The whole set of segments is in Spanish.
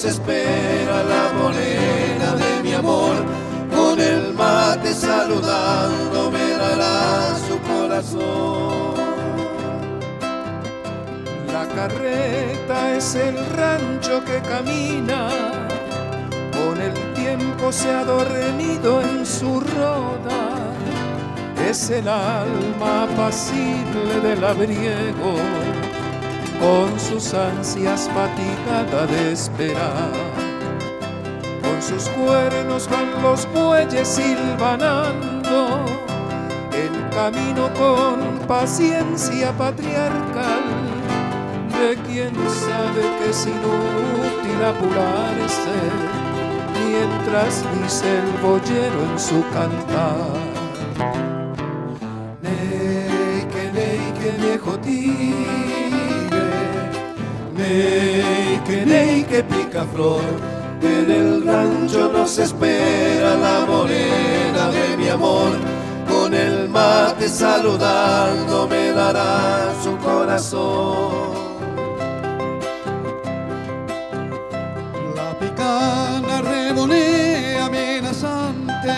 espera la morena de mi amor. Con el mate saludando me dará su corazón. La carreta es el rancho que camina, con el tiempo se ha dormido en su roda. Es el alma apacible del labriego, con sus ansias fatigada de esperar. Con sus cuernos van los bueyes silvanando el camino con paciencia patriarcal de quien sabe que es inútil apurarse mientras dice el boyero en su cantar. Neike, viejo tigre, neike, picaflor, en el rancho nos espera la morena de mi amor. Con el mate saludando me dará su corazón. La picana revolea amenazante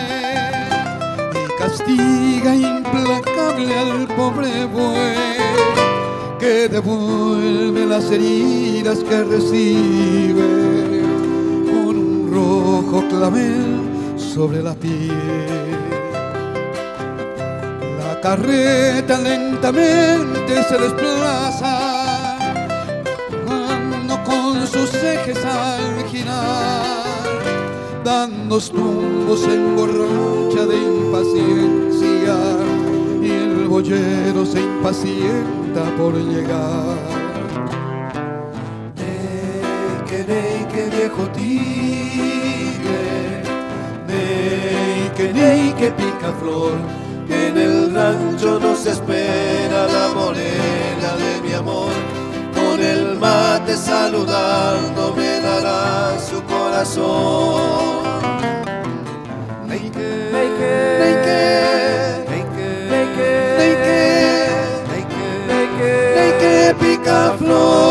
y castiga implacable al pobre buey, que devuelve las heridas que recibe con un rojo clavel sobre la piel. La carreta lentamente se desplaza, jugando con sus ejes al girar, dando tumbos en borracha de impaciencia, y el boyero se impacienta por llegar. Neike, viejo tigre, neike, picaflor, en el rancho nos espera la morena de mi amor. Con el mate saludando me dará su corazón. Neike, neike, picaflor.